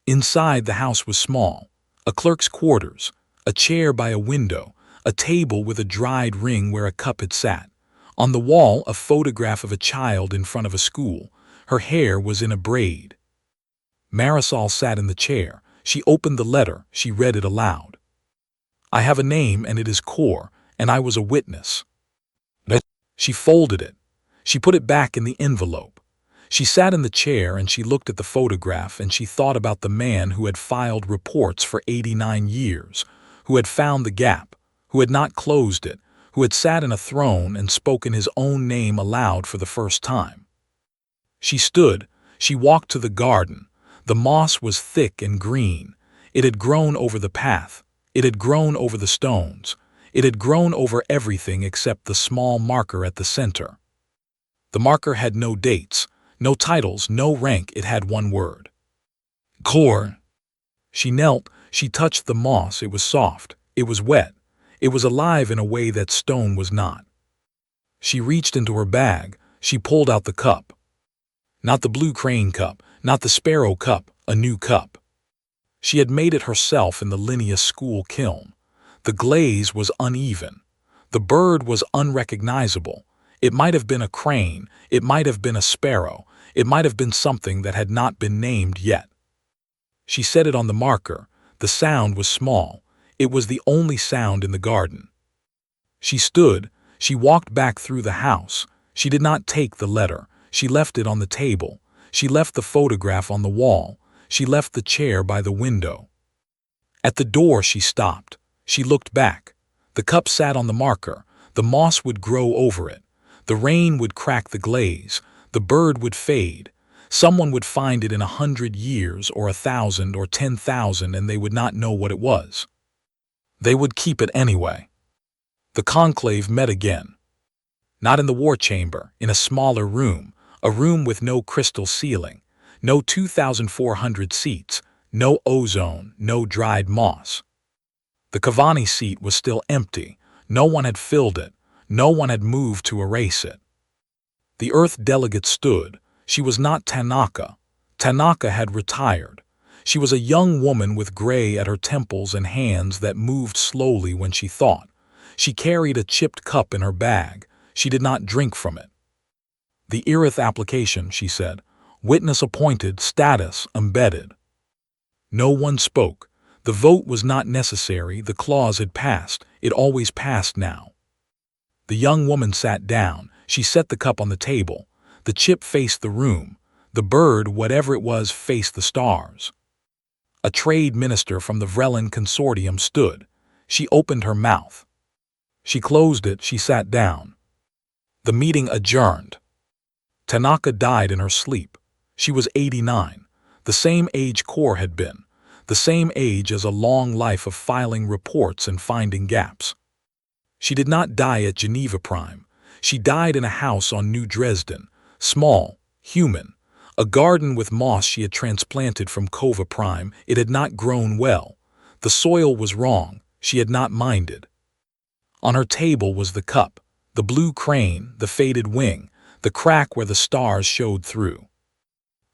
Inside, the house was small. A clerk's quarters, a chair by a window, a table with a dried ring where a cup had sat. On the wall, a photograph of a child in front of a school. Her hair was in a braid. Marisol sat in the chair. She opened the letter. She read it aloud. I have a name, and it is Core, and I was a witness. She folded it. She put it back in the envelope. She sat in the chair and she looked at the photograph and she thought about the man who had filed reports for 89 years, who had found the gap, who had not closed it, who had sat in a throne and spoken his own name aloud for the first time. She stood. She walked to the garden. The moss was thick and green. It had grown over the path. It had grown over the stones. It had grown over everything except the small marker at the center. The marker had no dates, no titles, no rank. It had one word. Core. She knelt. She touched the moss. It was soft. It was wet. It was alive in a way that stone was not. She reached into her bag. She pulled out the cup. Not the blue crane cup, not the sparrow cup, a new cup. She had made it herself in the Linnaeus school kiln. The glaze was uneven. The bird was unrecognizable. It might have been a crane, it might have been a sparrow, it might have been something that had not been named yet. She set it on the marker. The sound was small. It was the only sound in the garden. She stood. She walked back through the house. She did not take the letter. She left it on the table. She left the photograph on the wall. She left the chair by the window. At the door she stopped. She looked back. The cup sat on the marker. The moss would grow over it. The rain would crack the glaze. The bird would fade. Someone would find it in 100 years or 1,000 or 10,000 and they would not know what it was. They would keep it anyway. The conclave met again. Not in the war chamber, in a smaller room, a room with no crystal ceiling, no 2,400 seats, no ozone, no dried moss. The Cavani seat was still empty. No one had filled it. No one had moved to erase it. The Earth delegate stood. She was not Tanaka. Tanaka had retired. She was a young woman with gray at her temples and hands that moved slowly when she thought. She carried a chipped cup in her bag. She did not drink from it. The Irith application, she said. Witness appointed, status embedded. No one spoke. The vote was not necessary. The clause had passed. It always passed now. The young woman sat down. She set the cup on the table. The chip faced the room. The bird, whatever it was, faced the stars. A trade minister from the Vrelin consortium stood. She opened her mouth. She closed it. She sat down. The meeting adjourned. Tanaka died in her sleep. She was 89, the same age Core had been, the same age as a long life of filing reports and finding gaps. She did not die at Geneva Prime. She died in a house on New Dresden, small, human, a garden with moss she had transplanted from Kova Prime. It had not grown well. The soil was wrong. She had not minded. On her table was the cup, the blue crane, the faded wing, the crack where the stars showed through.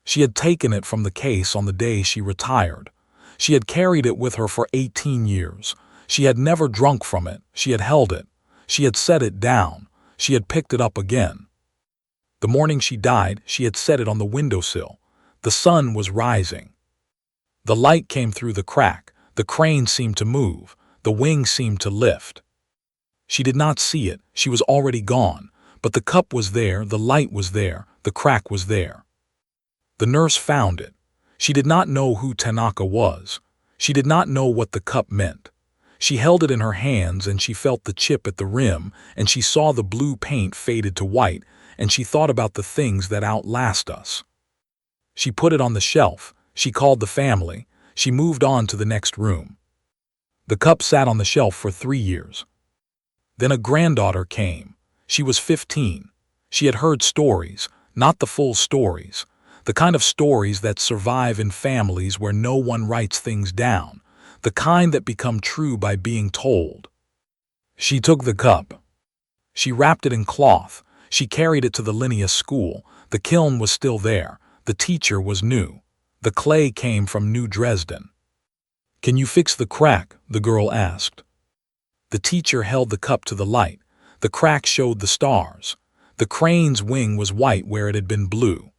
She had taken it from the case on the day she retired. She had carried it with her for 18 years. She had never drunk from it. She had held it. She had set it down. She had picked it up again. The morning she died, she had set it on the windowsill. The sun was rising. The light came through the crack. The crane seemed to move. The wing seemed to lift. She did not see it. She was already gone. But the cup was there. The light was there. The crack was there. The nurse found it. She did not know who Tanaka was. She did not know what the cup meant. She held it in her hands and she felt the chip at the rim and she saw the blue paint faded to white and she thought about the things that outlast us. She put it on the shelf. She called the family. She moved on to the next room. The cup sat on the shelf for 3 years. Then a granddaughter came. She was 15. She had heard stories, not the full stories, the kind of stories that survive in families where no one writes things down, the kind that become true by being told. She took the cup. She wrapped it in cloth. She carried it to the Linnaeus school. The kiln was still there. The teacher was new. The clay came from New Dresden. "Can you fix the crack?" the girl asked. The teacher held the cup to the light. The crack showed the stars. The crane's wing was white where it had been blue.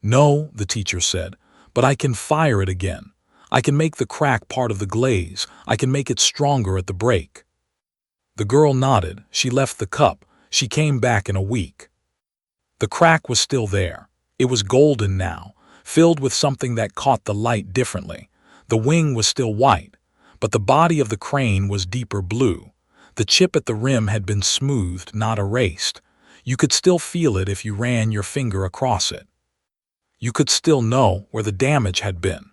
"No," the teacher said, "but I can fire it again. I can make the crack part of the glaze. I can make it stronger at the break." The girl nodded. She left the cup. She came back in a week. The crack was still there. It was golden now, filled with something that caught the light differently. The wing was still white, but the body of the crane was deeper blue. The chip at the rim had been smoothed, not erased. You could still feel it if you ran your finger across it. You could still know where the damage had been.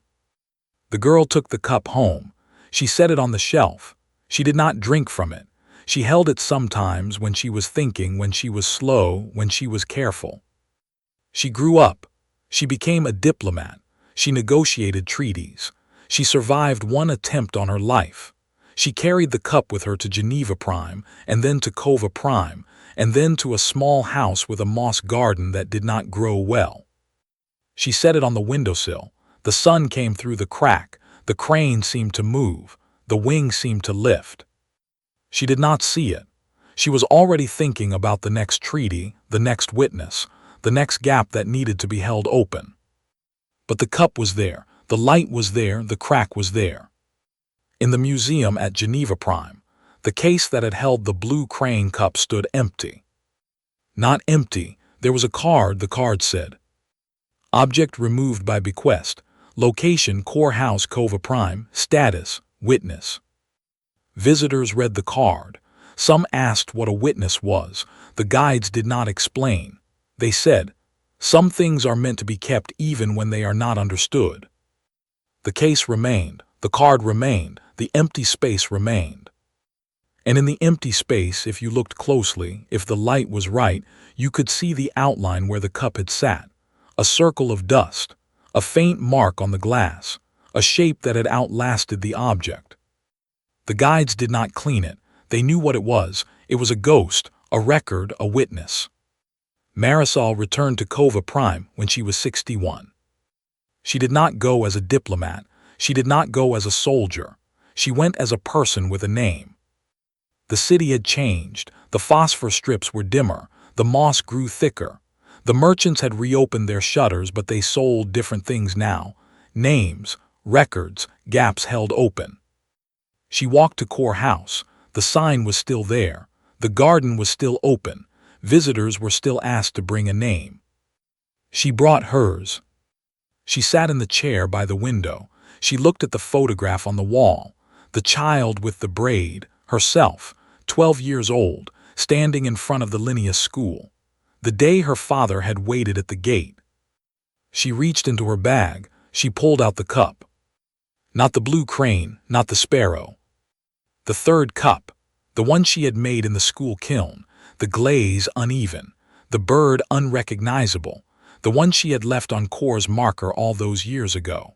The girl took the cup home. She set it on the shelf. She did not drink from it. She held it sometimes when she was thinking, when she was slow, when she was careful. She grew up. She became a diplomat. She negotiated treaties. She survived one attempt on her life. She carried the cup with her to Geneva Prime, and then to Cova Prime, and then to a small house with a moss garden that did not grow well. She set it on the windowsill. The sun came through the crack. The crane seemed to move. The wing seemed to lift. She did not see it. She was already thinking about the next treaty, the next witness, the next gap that needed to be held open. But the cup was there, the light was there, the crack was there. In the museum at Geneva Prime, the case that had held the blue crane cup stood empty. Not empty, there was a card. The card said, "Object removed by bequest. Location Core House Cova Prime. Status Witness." Visitors read the card. Some asked what a witness was. The guides did not explain. They said, "Some things are meant to be kept even when they are not understood." The case remained. The card remained. The empty space remained. And in the empty space, if you looked closely, if the light was right, you could see the outline where the cup had sat. A circle of dust. A faint mark on the glass. A shape that had outlasted the object. The guides did not clean it. They knew what it was. It was a ghost, a record, a witness. Marisol returned to Cova Prime when she was 61. She did not go as a diplomat. She did not go as a soldier. She went as a person with a name. The city had changed. The phosphor strips were dimmer. The moss grew thicker. The merchants had reopened their shutters, but they sold different things now. Names, records, gaps held open. She walked to Core House. The sign was still there. The garden was still open. Visitors were still asked to bring a name. She brought hers. She sat in the chair by the window. She looked at the photograph on the wall. The child with the braid, herself, 12 years old, standing in front of the Linnaeus school. The day her father had waited at the gate. She reached into her bag. She pulled out the cup. Not the blue crane, not the sparrow. The third cup, the one she had made in the school kiln, the glaze uneven, the bird unrecognizable, the one she had left on Core's marker all those years ago.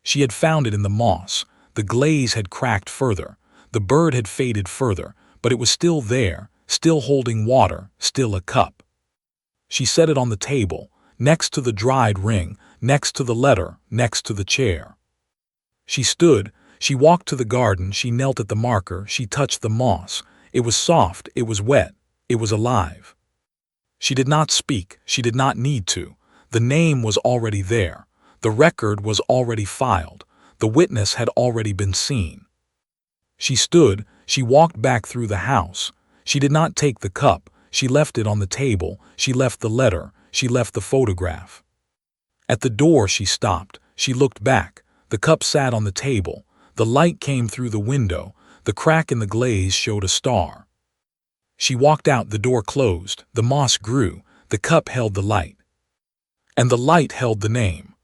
She had found it in the moss. The glaze had cracked further. The bird had faded further, but it was still there, still holding water, still a cup. She set it on the table, next to the dried ring, next to the letter, next to the chair. She stood. She walked to the garden. She knelt at the marker. She touched the moss. It was soft. It was wet. It was alive. She did not speak. She did not need to. The name was already there. The record was already filed. The witness had already been seen. She stood. She walked back through the house. She did not take the cup. She left it on the table. She left the letter. She left the photograph. At the door she stopped. She looked back. The cup sat on the table. The light came through the window. The crack in the glaze showed a star. She walked out. The door closed. The moss grew. The cup held the light. And the light held the name.